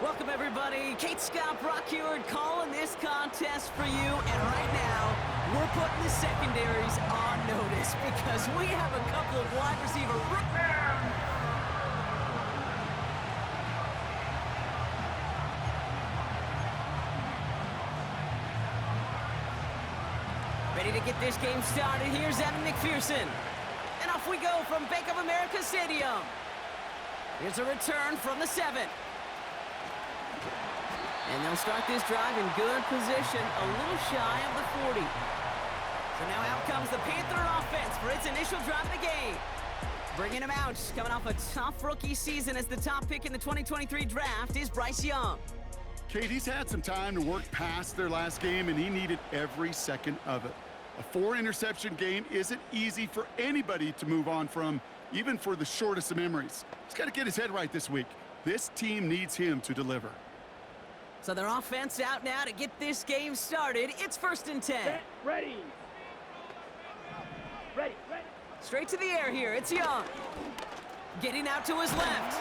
Welcome, everybody. Kate Scott, Brock Heward calling this contest for you. And right now, we're putting the secondaries on notice because we have a couple of wide receiver. Ready to get this game started. Here's Evan McPherson. And off we go from Bank of America Stadium. Here's a return from the 7. And they'll start this drive in good position, a little shy of the 40. So now out comes the Panther offense for its initial drive of the game. Bringing him out, coming off a tough rookie season as the top pick in the 2023 draft is Bryce Young. Kate, he's had some time to work past their last game, and he needed every second of it. A 4-interception game isn't easy for anybody to move on from, even for the shortest of memories. He's got to get his head right this week. This team needs him to deliver. So their offense out now to get this game started. It's 1st and 10. Set, ready. Ready. Straight to the air here. It's Young. Getting out to his left.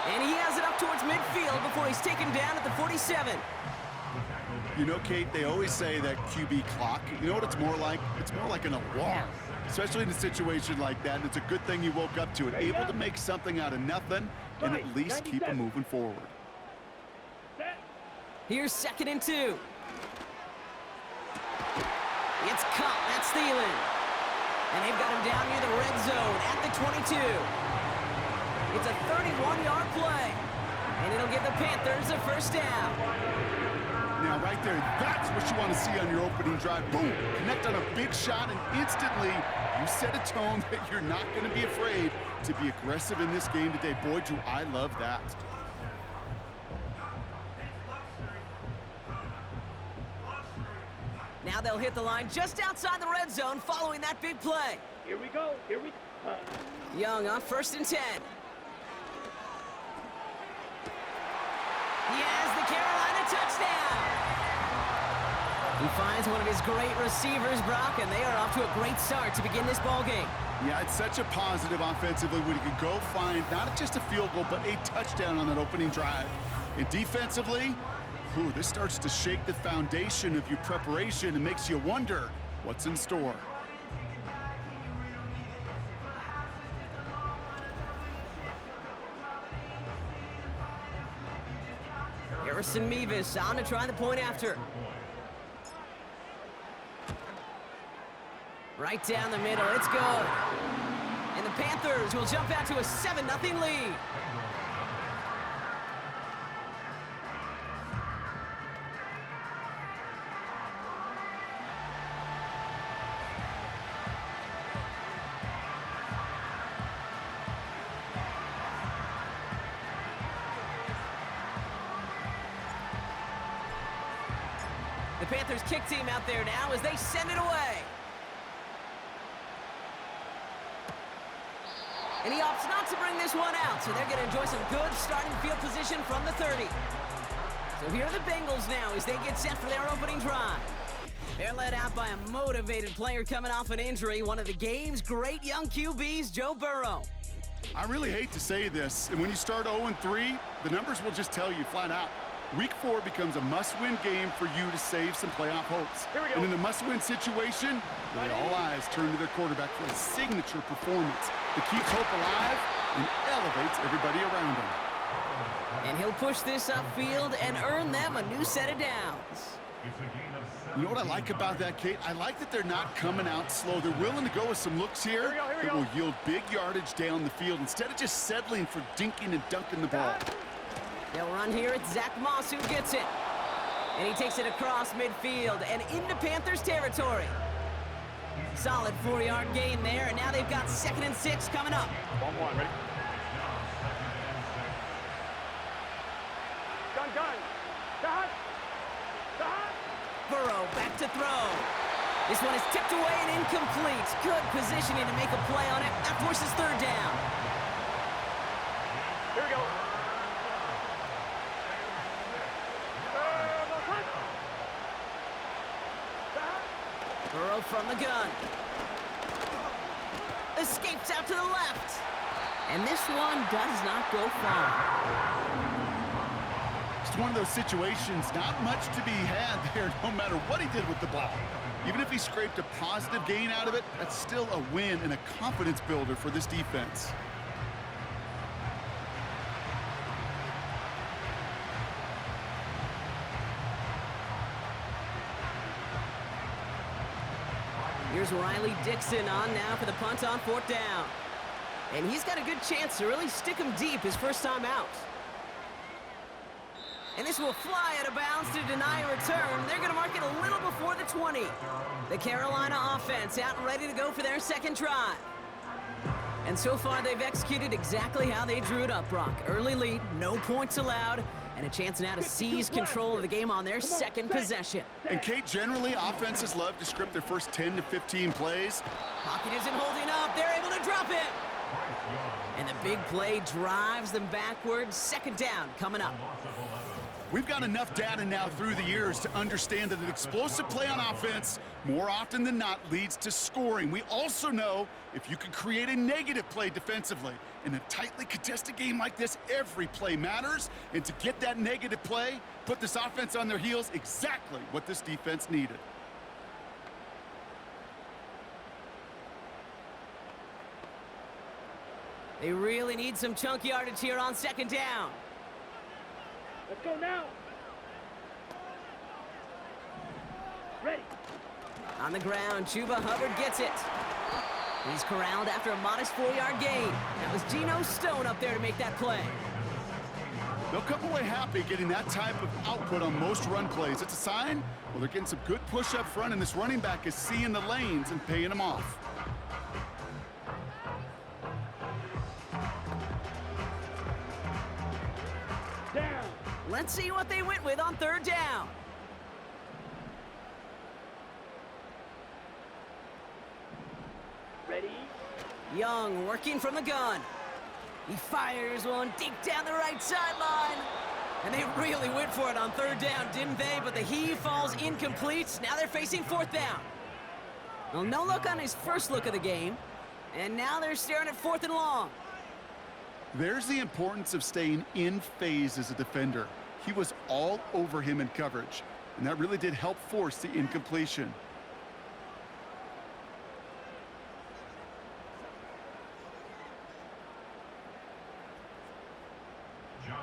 And he has it up towards midfield before he's taken down at the 47. You know, Kate, they always say that QB clock, you know what it's more like? It's more like an alarm, especially in a situation like that. And it's a good thing you woke up to it, able to make something out of nothing and at least keep them moving forward. Here's 2nd and 2. It's caught. That's Thielen. And they've got him down near the red zone at the 22. It's a 31-yard play. And it'll give the Panthers a 1st down. Now, right there, that's what you want to see on your opening drive. Boom! Connect on a big shot, and instantly you set a tone that you're not going to be afraid to be aggressive in this game today. Boy, do I love that. Now they'll hit the line just outside the red zone following that big play. Here we go. Young on 1st and 10. He has the Carolina touchdown. He finds one of his great receivers, Brock, and they are off to a great start to begin this ball game. Yeah, it's such a positive offensively when you can go find not just a field goal, but a touchdown on that opening drive. And defensively, this starts to shake the foundation of your preparation and makes you wonder what's in store. Harrison Mevis on to try the point after. Right down the middle, it's good. And the Panthers will jump out to a 7-0 lead. The Panthers kick team out there now as they send it away. And he opts not to bring this one out, so they're going to enjoy some good starting field position from the 30. So here are the Bengals now as they get set for their opening drive. They're led out by a motivated player coming off an injury, one of the game's great young QBs, Joe Burrow. I really hate to say this, and when you start 0-3, the numbers will just tell you flat out. Week 4 becomes a must-win game for you to save some playoff hopes. And in a must-win situation, really all eyes turn to their quarterback for a signature performance that keeps hope alive and elevates everybody around him. And he'll push this upfield and earn them a new set of downs. You know what I like about that, Kate? I like that they're not coming out slow. They're willing to go with some looks here that will yield big yardage down the field instead of just settling for dinking and dunking the ball. They'll run here. It's Zach Moss who gets it. And he takes it across midfield and into Panthers territory. Solid 4-yard gain there, and now they've got 2nd and 6 coming up. 1-1, ready? Gun. Burrow back to throw. This one is tipped away and incomplete. Good positioning to make a play on it. That forces 3rd down. Here we go. Burrow from the gun. Escapes out to the left. And this one does not go far. one of those situations, not much to be had there, no matter what he did with the ball. Even if he scraped a positive gain out of it, that's still a win and a confidence builder for this defense. Here's Riley Dixon on now for the punt on 4th down. And he's got a good chance to really stick him deep his first time out. And this will fly out of bounds to deny a return. They're going to mark it a little before the 20. The Carolina offense out and ready to go for their second drive. And so far, they've executed exactly how they drew it up, Brock. Early lead, no points allowed, and a chance now to seize control of the game on their second possession. And, Kate, generally, offenses love to script their first 10 to 15 plays. Pocket isn't holding up. They're able to drop it. And the big play drives them backwards. Second down coming up. We've got enough data now through the years to understand that an explosive play on offense more often than not leads to scoring. We also know if you can create a negative play defensively. In a tightly contested game like this, every play matters. And to get that negative play, put this offense on their heels, exactly what this defense needed. They really need some chunk yardage here on second down. Let's go now. Ready. On the ground, Chuba Hubbard gets it. He's corralled after a modest 4-yard gain. That was Geno Stone up there to make that play. They'll come away happy getting that type of output on most run plays. It's a sign, well, they're getting some good push up front, and this running back is seeing the lanes and paying them off. Down. Let's see what they went with on 3rd down. Ready. Young working from the gun. He fires one deep down the right sideline. And they really went for it on 3rd down, didn't they? But the heave falls incomplete. Now they're facing 4th down. Well, no look on his first look of the game. And now they're staring at 4th and long. There's the importance of staying in phase as a defender. He was all over him in coverage, and that really did help force the incompletion.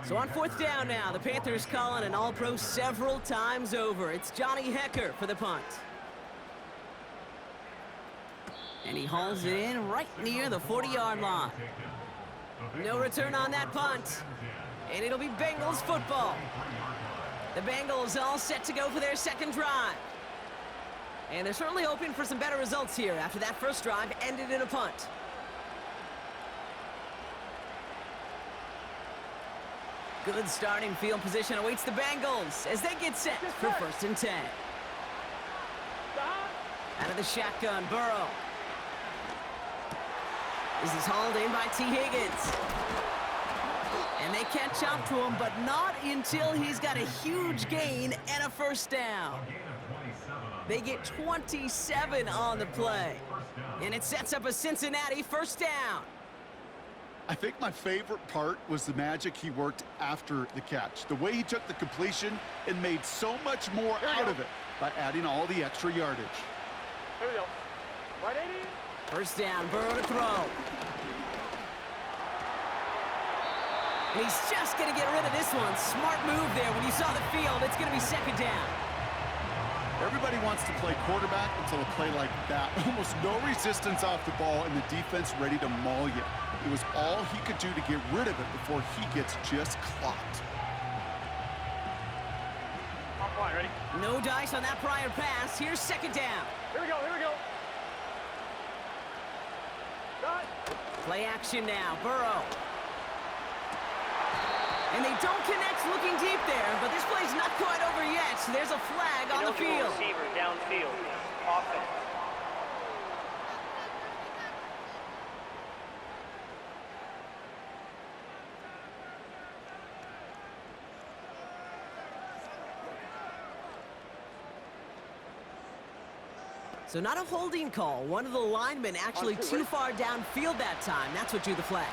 So on 4th down now, the Panthers calling an all-pro several times over. It's Johnny Hecker for the punt. And he hauls it in right near the 40-yard line. No return on that punt. And it'll be Bengals football. The Bengals all set to go for their second drive. And they're certainly hoping for some better results here after that first drive ended in a punt. Good starting field position awaits the Bengals as they get set for 1st and 10. Out of the shotgun, Burrow. This is hauled in by T. Higgins. And they catch up to him, but not until he's got a huge gain and a first down. They get 27 on the play. And it sets up a Cincinnati first down. I think my favorite part was the magic he worked after the catch. The way he took the completion and made so much more out of it by adding all the extra yardage. Here we go. Right, 80. First down, Burrow to throw. And he's just going to get rid of this one. Smart move there. When you saw the field, it's going to be second down. Everybody wants to play quarterback until a play like that. Almost no resistance off the ball and the defense ready to maul you. It was all he could do to get rid of it before he gets just clocked. On fine, ready? No dice on that prior pass. Here's second down. Here we go, here we go. Got it. Play action now, Burrow. And they don't connect looking deep there, but this play's not quite over yet. There's a flag on the field. Receiver downfield. Offense. So not a holding call. One of the linemen actually too far downfield that time. That's what drew the flag.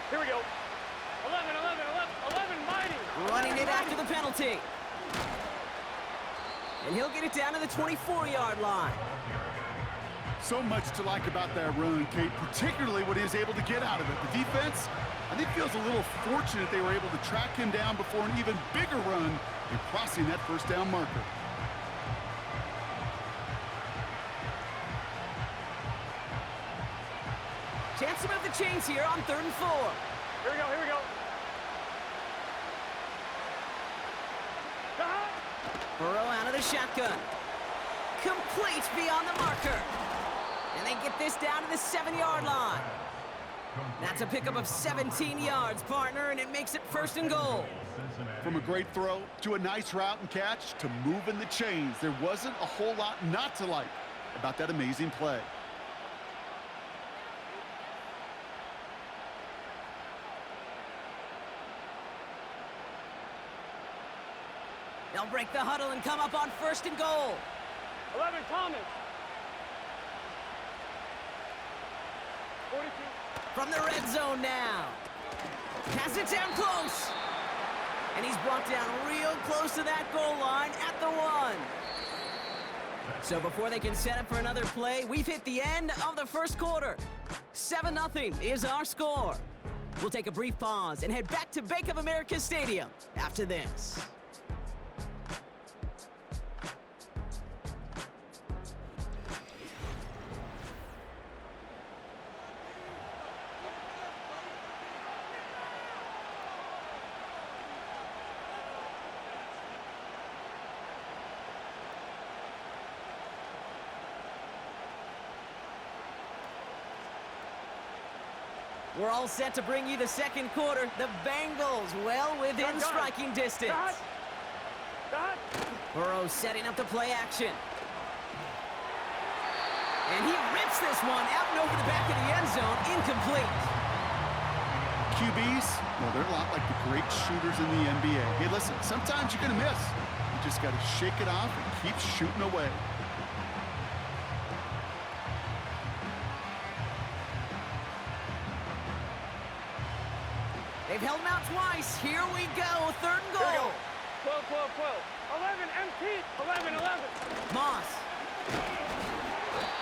Here we go. 11, 11, 11, 11, mighty. Running it after the penalty. And he'll get it down to the 24-yard line. So much to like about that run, Kate, particularly when he was able to get out of it. The defense, I think, feels a little fortunate they were able to track him down before an even bigger run and crossing that first down marker. Chance to move the chains here on 3rd and 4. Here we go, here we go. Burrow out of the shotgun. Complete beyond the marker. And they get this down to the 7-yard line. That's a pickup of 17 yards, partner, and it makes it 1st and goal. From a great throw to a nice route and catch to moving the chains, there wasn't a whole lot not to like about that amazing play. They'll break the huddle and come up on 1st and goal. 11, Thomas. 42. From the red zone now. Pass it down close. And he's brought down real close to that goal line at the 1. So before they can set up for another play, we've hit the end of the first quarter. 7-0 is our score. We'll take a brief pause and head back to Bank of America Stadium after this. We're all set to bring you the second quarter. The Bengals well within striking distance. Burrow setting up the play action. And he rips this one out and over the back of the end zone. Incomplete. QBs, well, they're a lot like the great shooters in the NBA. Hey, listen, sometimes you're going to miss. You just got to shake it off and keep shooting away. They've held him out twice. Here we go. 3rd and goal. 12, 12, 12. 11, empty. 11, 11. Moss.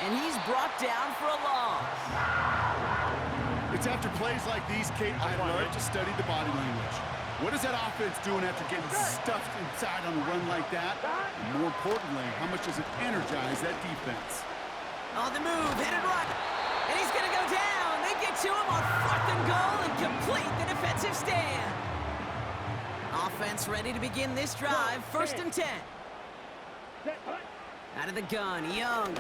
And he's brought down for a loss. It's after plays like these, Kate, I love to study the body language. What is that offense doing after getting stuffed inside on a run like that? And more importantly, how much does it energize that defense? On the move, hit and run. And he's going to go down. They get to him on 4th and goal and complete the defensive stand. Offense ready to begin this drive. 1st and 10. Out of the gun, Young.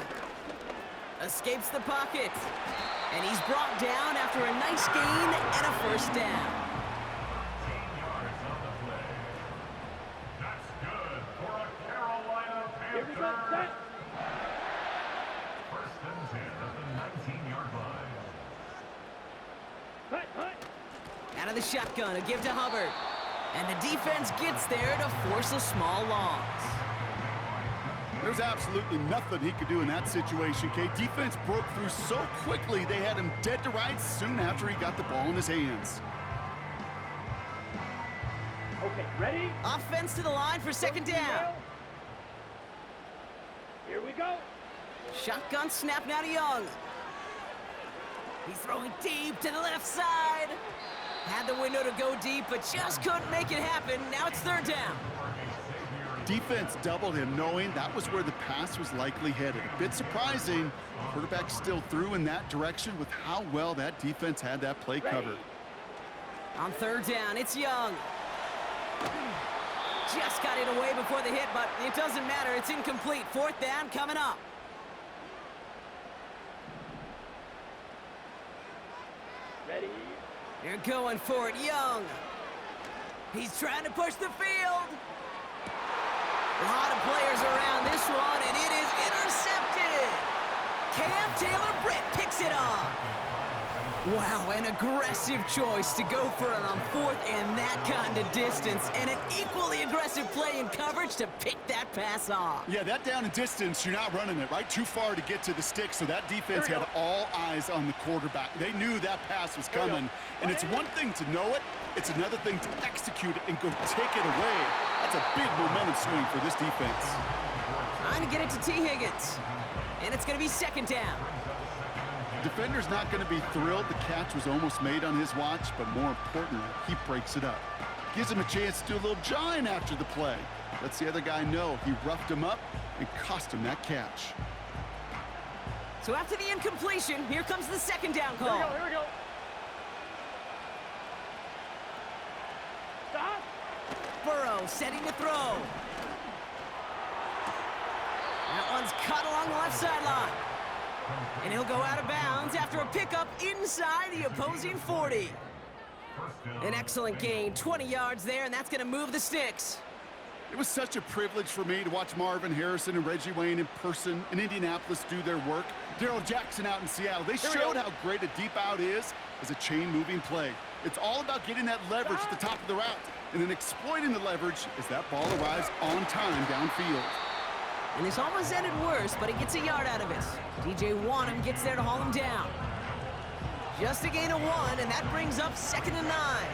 Escapes the pocket. And he's brought down after a nice gain and a 1st down. That's good for a Carolina Panther. 1st and 10 at the 19-yard line. Out of the shotgun, a give to Hubbard. And the defense gets there to force a small loss. There's absolutely nothing he could do in that situation, Kate. Defense broke through so quickly, they had him dead to rights soon after he got the ball in his hands. Okay, ready? Offense to the line for 2nd down. Here we go. Shotgun snap now to Young. He's throwing deep to the left side. Had the window to go deep, but just couldn't make it happen. Now it's 3rd down. Defense doubled him, knowing that was where the pass was likely headed. A bit surprising. Quarterback still threw in that direction with how well that defense had that play covered. On 3rd down, it's Young. Just got it away before the hit, but it doesn't matter. It's incomplete. 4th down coming up. Ready? They're going for it, Young. He's trying to push the field. A lot of players around this one, and it is intercepted. Cam Taylor-Britt picks it off. Wow, an aggressive choice to go for it on 4th and that kind of distance, and an equally aggressive play in coverage to pick that pass off. Yeah, that down and distance, you're not running it, right? Too far to get to the stick, so that defense had all eyes on the quarterback. They knew that pass was coming, and it's one thing to know it, It's another thing to execute it and go take it away. That's a big momentum swing for this defense. Trying to get it to T. Higgins. And it's going to be second down. Defender's not going to be thrilled the catch was almost made on his watch, but more importantly, he breaks it up. Gives him a chance to do a little jawing after the play. Lets the other guy know he roughed him up and cost him that catch. So after the incompletion, here comes the second down call. Here we go. Stop. Burrow setting to throw. That one's cut along the left sideline. And he'll go out of bounds after a pickup inside the opposing 40. An excellent gain, 20 yards there, and that's going to move the sticks. It was such a privilege for me to watch Marvin Harrison and Reggie Wayne in person in Indianapolis do their work. Darrell Jackson out in Seattle. They showed how great a deep out is as a chain-moving play. It's all about getting that leverage at the top of the route and then exploiting the leverage as that ball arrives on time downfield. And this almost ended worse, but he gets a yard out of it. DJ Wanham gets there to haul him down. Just a gain of 1, and that brings up 2nd and 9.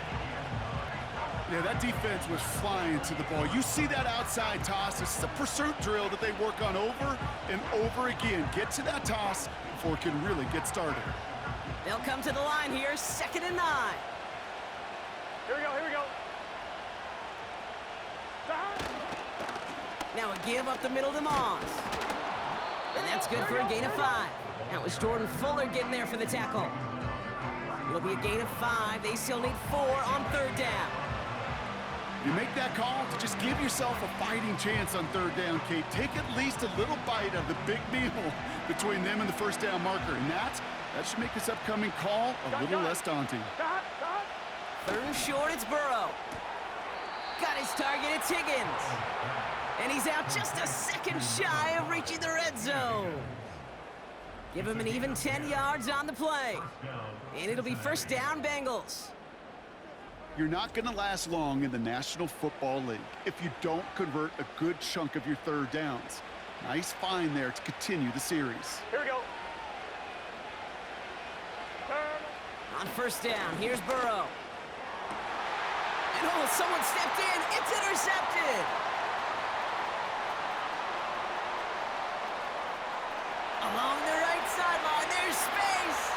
Yeah, that defense was flying to the ball. You see that outside toss. This is a pursuit drill that they work on over and over again. Get to that toss before it can really get started. They'll come to the line here, 2nd and 9. Here we go. Stop. Now a give up the middle to Moss. And that's good for a gain of 5. That was Jordan Fuller getting there for the tackle. It'll be a gain of 5. They still need 4 on 3rd down. You make that call to just give yourself a fighting chance on 3rd down, Kate. Take at least a little bite of the big meal between them and the 1st down marker. And that should make this upcoming call a little less daunting. Stop. 3rd and short, it's Burrow. Got his target, it's Higgins. And he's out just a second shy of reaching the red zone. Give him an even 10 yards on the play. And it'll be 1st down, Bengals. You're not going to last long in the National Football League if you don't convert a good chunk of your 3rd downs. Nice find there to continue the series. Here we go. Turn. On 1st down, here's Burrow. And oh, someone stepped in. It's intercepted. Along the right sideline, there's space.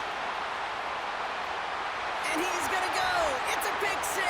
And he's going to go. It's a pick 6.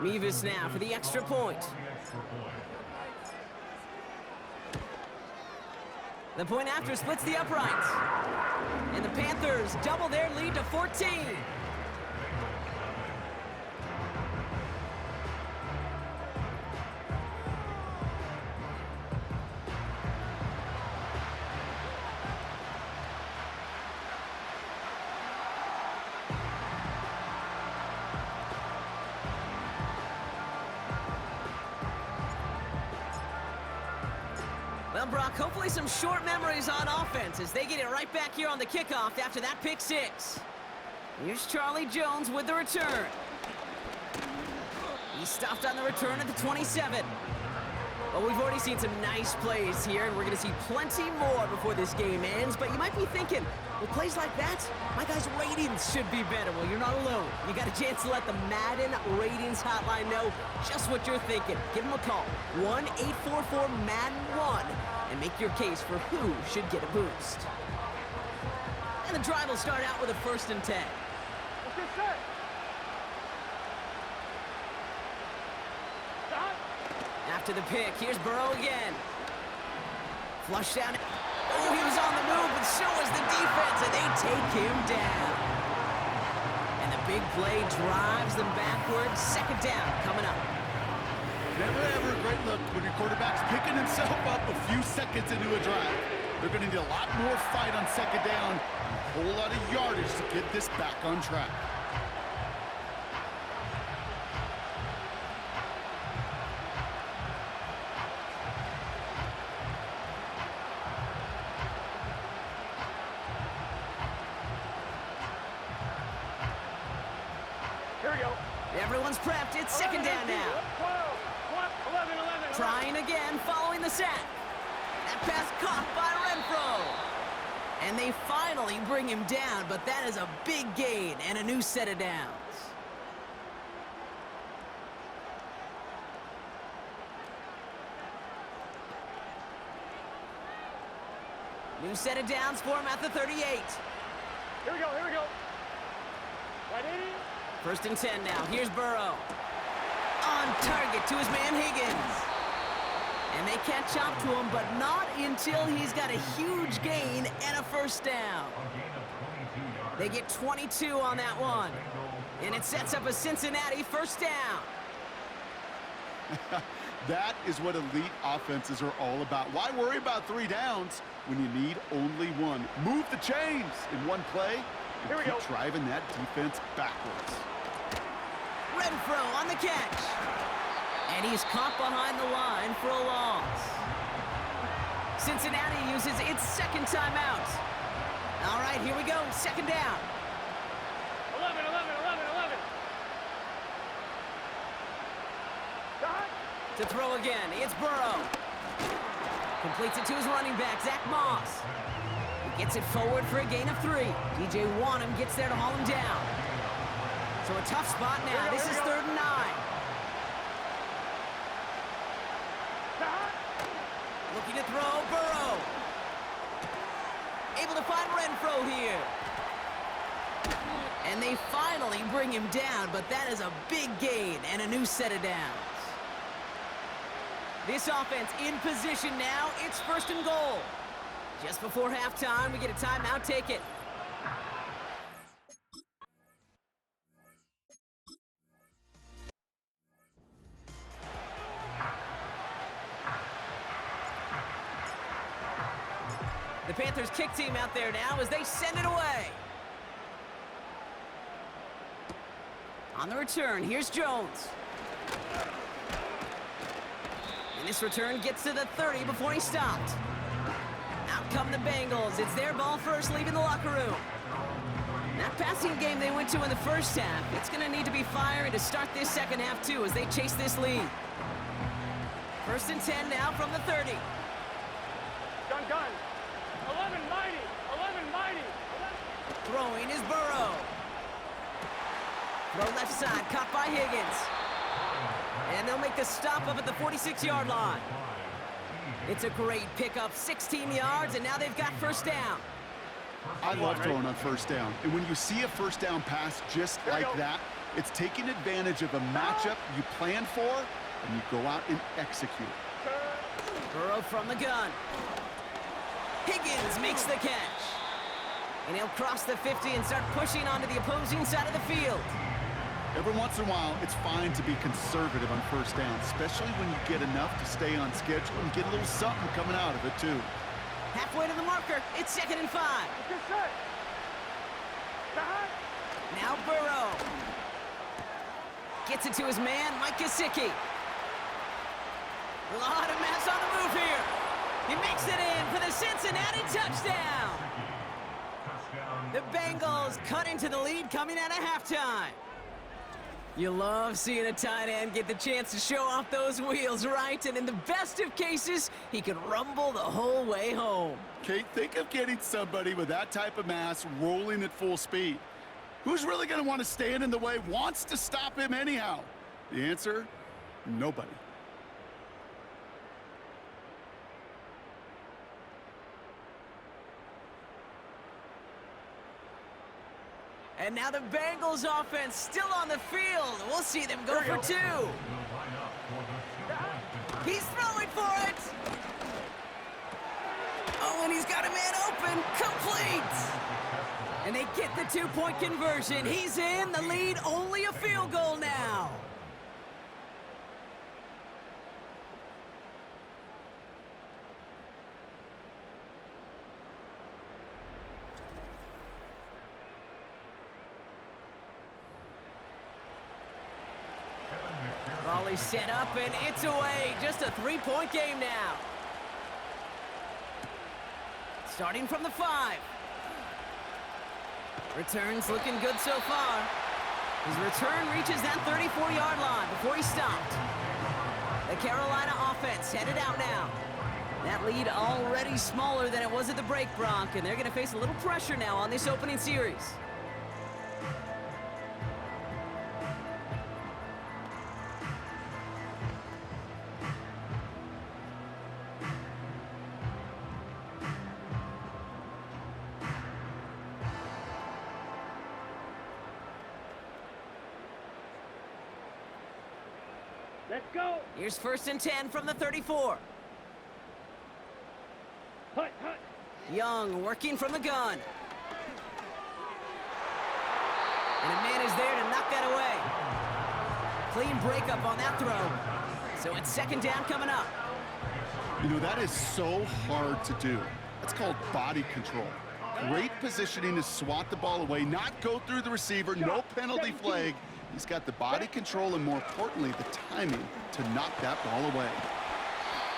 Mevis now for the extra point. The point after splits the uprights. And the Panthers double their lead to 14. Well, Brock, hopefully some short memories on offense as they get it right back here on the kickoff after that pick 6. Here's Charlie Jones with the return. He stopped on the return at the 27. Well, we've already seen some nice plays here, and we're going to see plenty more before this game ends. But you might be thinking, with plays like that, my guys' ratings should be better. Well, you're not alone. You got a chance to let the Madden ratings hotline know just what you're thinking. Give them a call, 1-844-MADDEN-1, and make your case for who should get a boost. And the drive will start out with a 1st and 10. Let's get set. Stop. After the pick, here's Burrow again. Flush down. Oh, he was on the move, but so was the defense, and they take him down. And the big play drives them backwards. 2nd down coming up. Never ever a great look when your quarterback's picking himself up a few seconds into a drive. They're going to need a lot more fight on second down and a whole lot of yardage to get this back on track. Here we go. Everyone's prepped. It's second down now. 12, 11. Trying again, following the sack. That pass caught by Renfro. And they finally bring him down, but that is a big gain and a new set of downs. New set of downs for him at the 38. Here we go. Right in. First and 10 now. Here's Burrow. On target to his man Higgins. And they catch up to him, but not until he's got a huge gain and a first down. They get 22 on that one. And it sets up a Cincinnati first down. That is what elite offenses are all about. Why worry about 3 downs when you need only one? Move the chains in one play and keep driving that defense backwards. Renfro on the catch. And he's caught behind the line for a loss. Cincinnati uses its second timeout. All right, here we go. Second down. 11. To throw again, it's Burrow. Completes it to his running back, Zach Moss. He gets it forward for a gain of 3. DJ Wanham gets there to haul him down. So a tough spot now. This is 3rd and 9. Looking to throw, Burrow. Able to find Renfro here. And they finally bring him down, but that is a big gain and a new set of downs. This offense in position now. It's 1st and goal. Just before halftime, we get a timeout. Take it. The Panthers kick team out there now as they send it away. On the return, here's Jones. And this return gets to the 30 before he stopped. Out come the Bengals. It's their ball first, leaving the locker room. That passing game they went to in the first half, it's going to need to be fiery to start this second half, too, as they chase this lead. 1st and 10 now from the 30. Gun. 11 mighty. Throwing is Burrow. Throw left side, caught by Higgins. And they'll make the stop up at the 46-yard line. It's a great pickup, 16 yards, and now they've got first down. I love throwing on first down. And when you see a first down pass just like that, it's taking advantage of a matchup you plan for, and you go out and execute. Burrow from the gun. Higgins makes the catch. And he'll cross the 50 and start pushing onto the opposing side of the field. Every once in a while, it's fine to be conservative on first down, especially when you get enough to stay on schedule and get a little something coming out of it, too. Halfway to the marker, it's 2nd and 5. Good set. Now Burrow. Gets it to his man, Mike Gesicki. A lot of mass on the move here. He makes it in for the Cincinnati touchdown. The Bengals cut into the lead coming out of halftime. You love seeing a tight end get the chance to show off those wheels, right? And in the best of cases, he can rumble the whole way home. Kate, think of getting somebody with that type of mass rolling at full speed. Who's really going to want to stand in the way, wants to stop him anyhow? The answer, nobody. And now the Bengals offense still on the field. We'll see them go for 2. He's throwing for it. Oh, and he's got a man open. Complete. And they get the 2-point conversion. He's in the lead. Only a field goal now. he's set up, and it's away. Just a three-point game now. Starting from the 5. Returns looking good so far. His return reaches that 34-yard line before he stopped. The Carolina offense headed out now. That lead already smaller than it was at the break, Brock, and they're going to face a little pressure now on this opening series. Let's go. Here's 1st and 10 from the 34. Hut, hut. Young working from the gun. And a man is there to knock that away. Clean breakup on that throw. So it's 2nd down coming up. You know, that is so hard to do. That's called body control. Great positioning to swat the ball away, not go through the receiver, no penalty flag. He's got the body control and, more importantly, the timing to knock that ball away.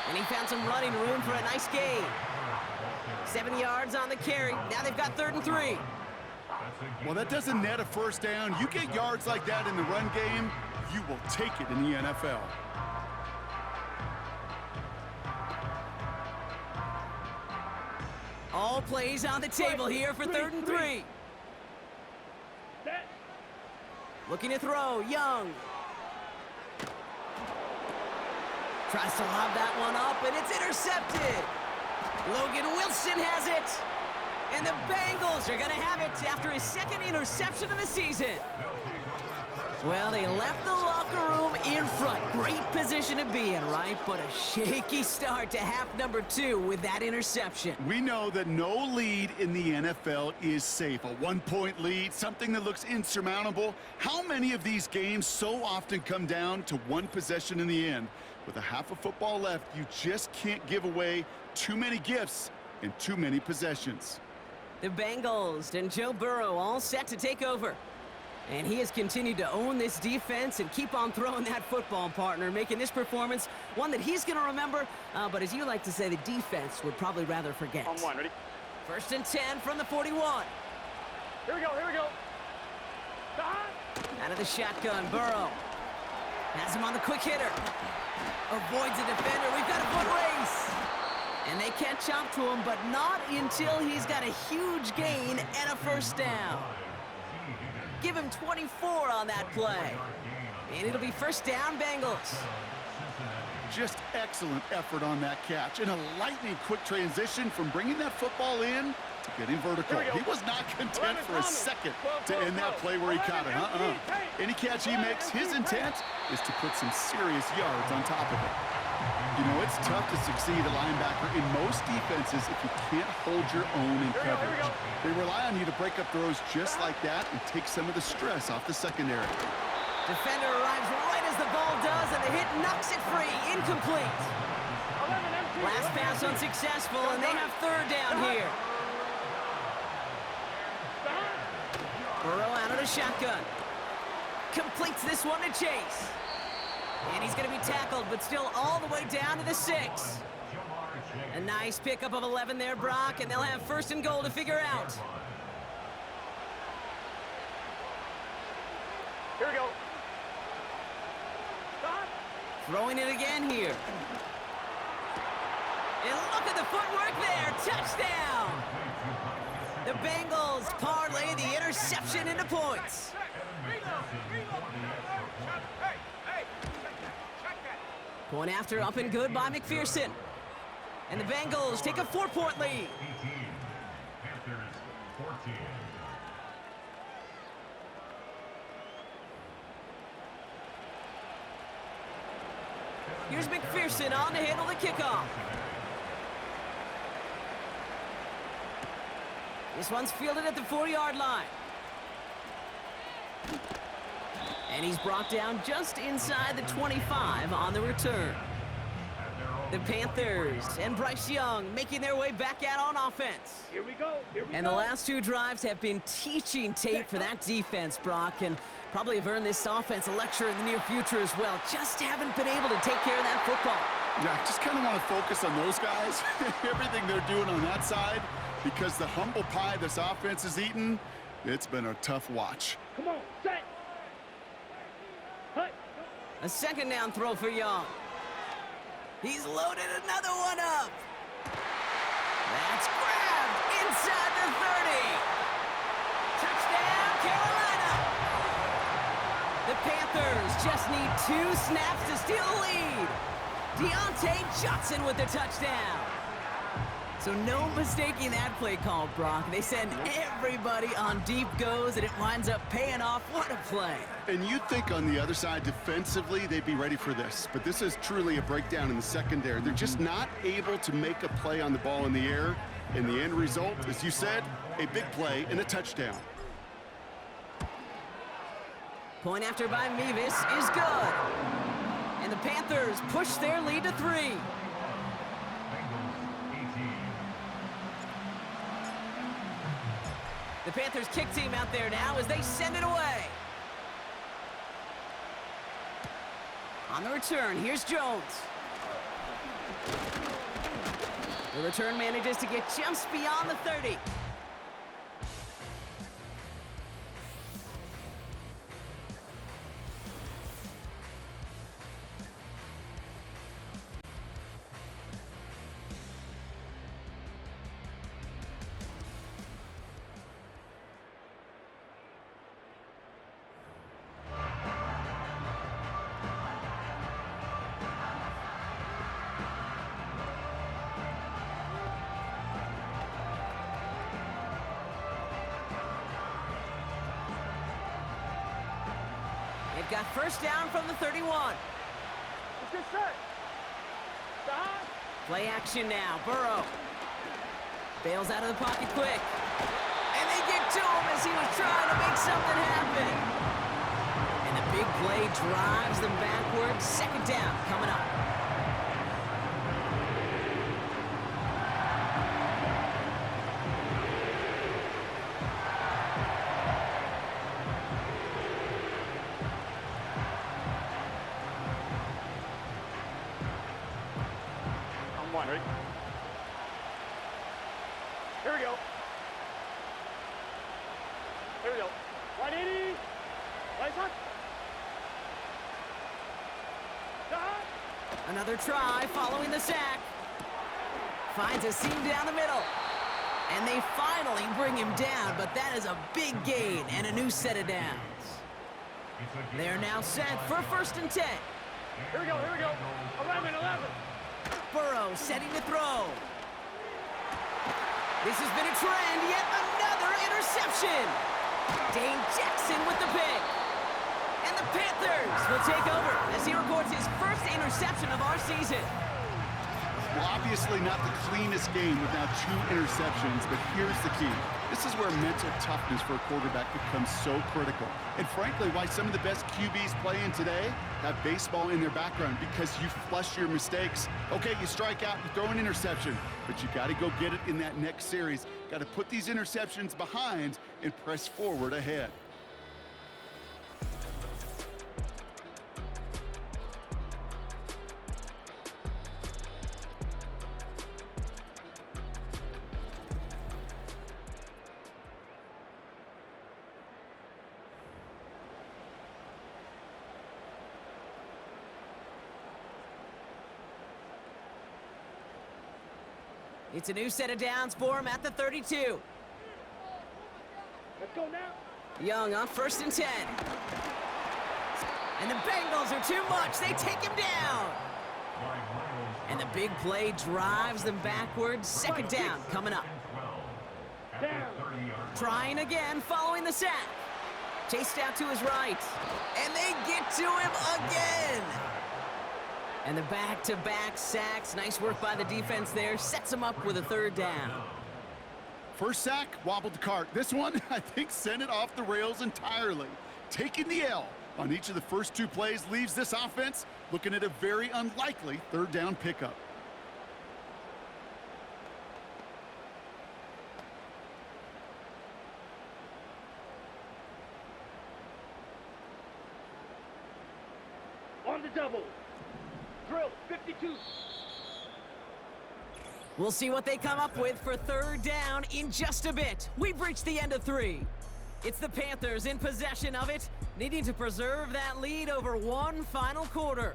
And he found some running room for a nice gain. 7 yards on the carry. Now they've got 3rd and 3. Well, that doesn't net a 1st down. You get yards like that in the run game, you will take it in the NFL. All plays on the table here for 3rd and 3. Set. Looking to throw, Young. Tries to lob that one up, and it's intercepted. Logan Wilson has it. And the Bengals are going to have it after his 2nd interception of the season. Well, they left the locker room in front. Great position to be in, right? But a shaky start to half number 2 with that interception. We know that no lead in the NFL is safe. A 1-point lead, something that looks insurmountable. How many of these games so often come down to one possession in the end? With a half of football left, you just can't give away too many gifts in too many possessions. The Bengals and Joe Burrow all set to take over. And he has continued to own this defense and keep on throwing that football, partner, making this performance one that he's going to remember. But as you like to say, the defense would probably rather forget. On 1, ready? 1st and 10 from the 41. Here we go, here we go. Out of the shotgun, Burrow. Has him on the quick hitter. Avoids a defender. We've got a foot race. And they catch up to him, but not until he's got a huge gain and a 1st down. Give him 24 on that play. And it'll be 1st down, Bengals. Just excellent effort on that catch. And a lightning-quick transition from bringing that football in to getting vertical. He was not content for a second to end that play where he caught it. Any catch he makes, his intent is to put some serious yards on top of it. You know, it's tough to succeed a linebacker in most defenses if you can't hold your own in coverage. They rely on you to break up throws just like that and take some of the stress off the secondary. Defender arrives right as the ball does, and the hit knocks it free. Incomplete. Last pass unsuccessful, and they have 3rd down here. Burrow out of the shotgun. Completes this one to Chase. And he's going to be tackled, but still all the way down to the 6. A nice pickup of 11 there, Brock, and they'll have 1st and goal to figure out. Here we go. Throwing it again here. And look at the footwork there. Touchdown! The Bengals parlay the interception into points. Point after up and good by McPherson. And the Bengals take a 4-point lead. Here's McPherson on to handle the kickoff. This one's fielded at the 4-yard line. And he's brought down just inside the 25 on the return. The Panthers and Bryce Young making their way back out on offense. Here we go. Here we And go. the last 2 drives have been teaching tape for that defense, Brock. And Probably have earned this offense a lecture in the near future as well. Just haven't been able to take care of that football. Yeah, I just kind of want to focus on those guys, everything they're doing on that side, because the humble pie this offense is eating, it's been a tough watch. Come on, set. Hut. A second down throw for Young. He's loaded another one up. That's grabbed inside the 30. Touchdown, Carolina. The Panthers just need 2 snaps to steal the lead. Deontay Johnson with the touchdown. So no mistaking that play call, Brock. They send everybody on deep goes, and it winds up paying off. What a play. And you'd think on the other side, defensively, they'd be ready for this. But this is truly a breakdown in the secondary. They're just not able to make a play on the ball in the air. And the end result, as you said, a big play and a touchdown. Point after by Mevis is good. And the Panthers push their lead to 3. The Panthers kick team out there now as they send it away. On the return, here's Jones. The return manages to get just beyond the 30. They've got first down from the 31. It's good set. Stop. Play action now. Burrow bails out of the pocket quick. And they get to him as he was trying to make something happen. And the big play drives them backwards. Second down coming up. Ready? Here we go. Here we go. 180. Lights on. Stop. Another try following the sack. Finds a seam down the middle. And they finally bring him down, but that is a big gain and a new set of downs. They're now set for first and 10. Here we go. Here we go. 11. Burrow setting to throw. This has been a trend, yet another interception. Dane Jackson with the pick. And the Panthers will take over as he records his first interception of our season. Well, obviously not the cleanest game with now 2 interceptions, but here's the key. This is where mental toughness for a quarterback becomes so critical. And frankly, why some of the best QBs playing today have baseball in their background, because you flush your mistakes. Okay, you strike out, you throw an interception, but you got to go get it in that next series. Got to put these interceptions behind and press forward ahead. It's a new set of downs for him at the 32. Let's go now. Young on first and 10. And the Bengals are too much. They take him down. And the big play drives them backwards. Second down coming up. Down. Trying again following the sack. Chased out to his right. And they get to him again. And the back-to-back sacks. Nice work by the defense there. Sets him up with a third down. First sack, wobbled the cart. This one, I think, sent it off the rails entirely. Taking the L on each of the first 2 plays leaves this offense looking at a very unlikely third down pickup. double. Drill 52. We'll see what they come up with for third down in just a bit. We've reached the end of 3. It's the Panthers in possession of it, needing to preserve that lead over one final quarter.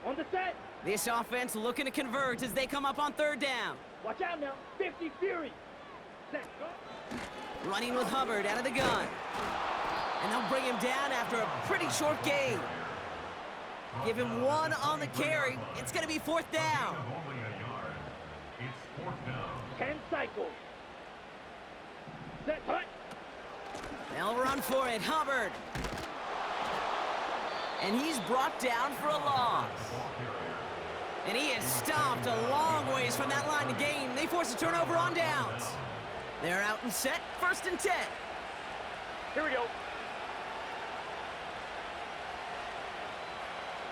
On the set. This offense looking to convert as they come up on third down. Watch out now. 50 Fury. Set. Go. Running with Hubbard out of the gun. And they'll bring him down after a pretty short gain. Give him 1 on the carry. It's going to be fourth down. Only a yard. It's 4th down. 10 cycles. Set. Hut. They'll run for it. Hubbard. And he's brought down for a loss. And he is stomped a long ways from that line to gain. They force a turnover on downs. They're out and set. 1st and 10. Here we go.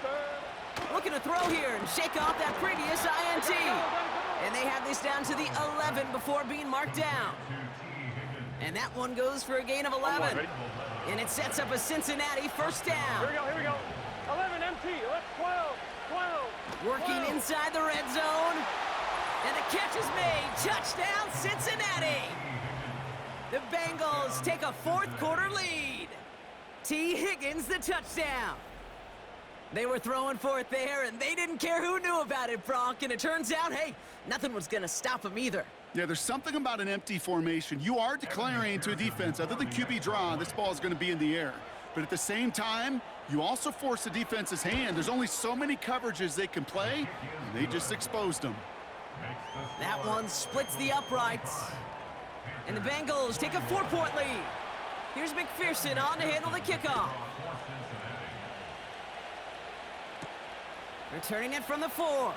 Third. Looking to throw here and shake off that previous INT. And they have this down to the 11 before being marked down. And that one goes for a gain of 11. And it sets up a Cincinnati 1st down. Here we go. 11 MT. 12. 12. Working inside the red zone. And the catch is made. Touchdown, Cincinnati. The Bengals take a 4th quarter lead. T. Higgins, the touchdown. They were throwing for it there, and they didn't care who knew about it, Bronk. And it turns out, hey, nothing was going to stop them either. Yeah, there's something about an empty formation. You are declaring to a defense, other than QB draw, this ball is going to be in the air. But at the same time, you also force the defense's hand. There's only so many coverages they can play, and they just exposed them. That one splits the uprights. And the Bengals take a 4-point lead. Here's McPherson on to handle the kickoff. Returning it from the 4.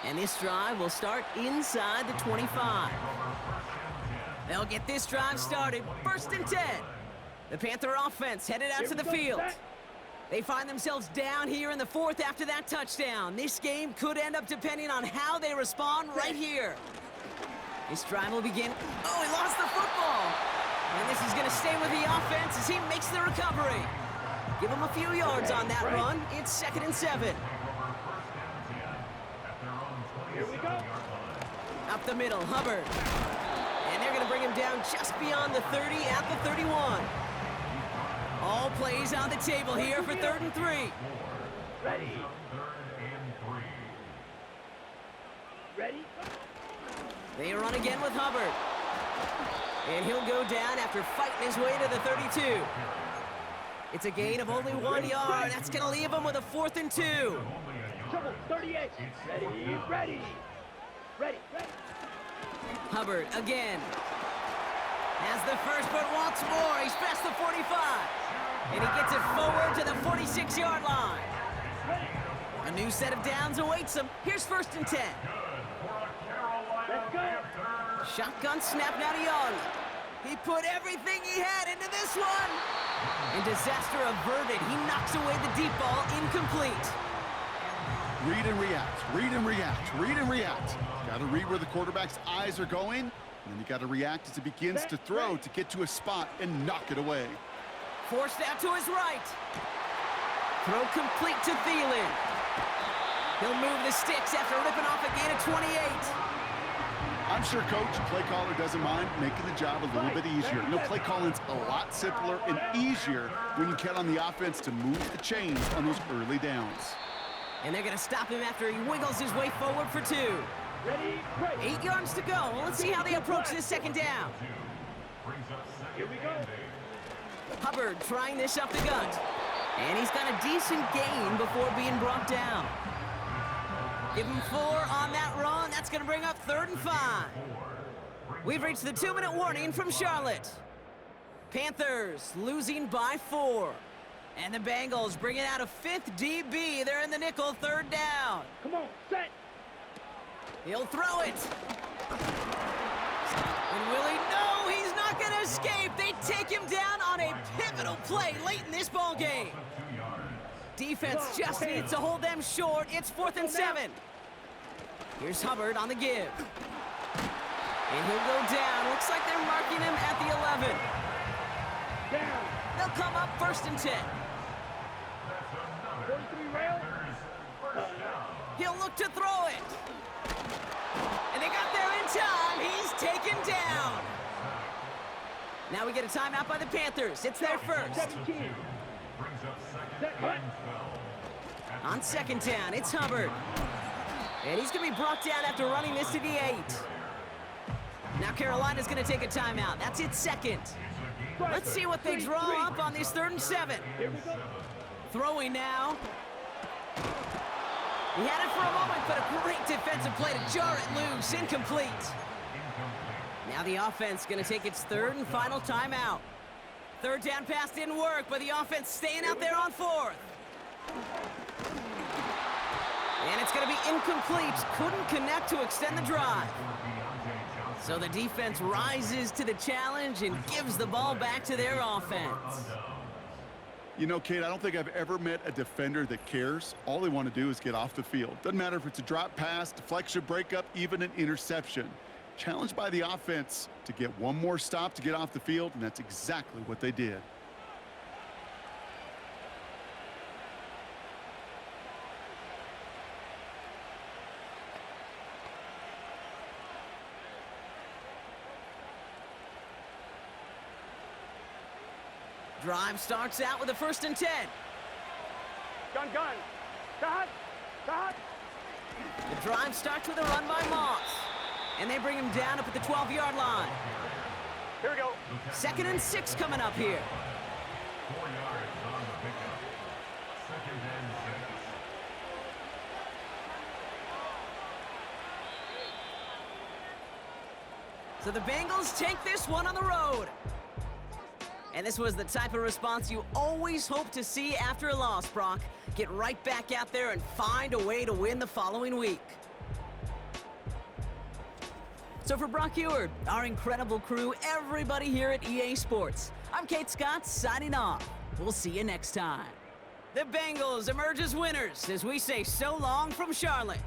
And this drive will start inside the 25. They'll get this drive started. 1st and 10. The Panther offense headed out to the field. They find themselves down here in the 4th after that touchdown. This game could end up depending on how they respond right here. This drive will begin. Oh, he lost the football. And this is going to stay with the offense as he makes the recovery. Give him a few yards on that run. It's 2nd and 7. Here we go. Up the middle, Hubbard. And they're going to bring him down just beyond the 30 at the 31. All plays on the table here for 3rd and 3. Ready. Ready. They run again with Hubbard. And he'll go down after fighting his way to the 32. It's a gain of only 1 yard. That's going to leave him with a 4th and 2. Trouble 38. Ready. Ready. Ready. Ready. Hubbard again. Has the first, but wants more. He's past the 45. And he gets it forward to the 46-yard line. A new set of downs awaits him. Here's 1st and 10. Let's go. Shotgun snap now to Young. He put everything he had into this one. And disaster averted. He knocks away the deep ball, incomplete. Read and react, read and react, read and react. Got to read where the quarterback's eyes are going, and then you got to react as he begins to throw to get to a spot and knock it away. Forced out to his right. Throw complete to Thielen. He'll move the sticks after ripping off a gain of 28. I'm sure coach and play caller doesn't mind making the job a little bit easier. You know, play calling's a lot simpler and easier when you count on the offense to move the chains on those early downs. And they're going to stop him after he wiggles his way forward for 2. Ready. Ready. 8 yards to go. Well, let's see how they approach this 2nd down. Here we go. Hubbard trying this up the gut. And he's got a decent gain before being brought down. Give him 4 on that run. That's going to bring up 3rd and 5. We've reached the 2-minute warning from Charlotte. Panthers losing by 4. And the Bengals bringing out a fifth DB. They're in the nickel, third down. Come on, set. He'll throw it. And will he? No, he's not going to escape. They take him down on a pivotal play late in this ball game. Defense just needs to hold them short. It's 4th and 7. Here's Hubbard on the give. And he'll go down. Looks like they're marking him at the 11. Down. They'll come up 1st and 10. 43 rail. He'll look to throw it. And they got there in time. He's taken down. Now we get a timeout by the Panthers. It's their first. 17. Set, cut. On 2nd down, it's Hubbard. And he's going to be brought down after running this to the 8. Now Carolina's going to take a timeout. That's its second. Let's see what they draw up on this 3rd and 7. Here we go. Throwing now. He had it for a moment, but a great defensive play to jar it loose. Incomplete. Now the offense going to take its 3rd and final timeout. 3rd down pass didn't work, but the offense staying out there on 4th. And it's going to be incomplete. Couldn't connect to extend the drive. So the defense rises to the challenge and gives the ball back to their offense. You know, Kate, I don't think I've ever met a defender that cares. All they want to do is get off the field. Doesn't matter if it's a drop pass, deflection, breakup, even an interception. Challenged by the offense to get one more stop to get off the field, and that's exactly what they did. Drive starts out with a 1st and 10. Gun. Cut. The drive starts with a run by Moss. And they bring him down up at the 12-yard line. Here we go. 2nd and 6 coming up here. 4 yards on the pickup. 2nd and 6. So the Bengals take this one on the road. And this was the type of response you always hope to see after a loss, Brock. Get right back out there and find a way to win the following week. So for Brock Eward, our incredible crew, everybody here at EA Sports, I'm Kate Scott signing off. We'll see you next time. The Bengals emerge as winners as we say so long from Charlotte.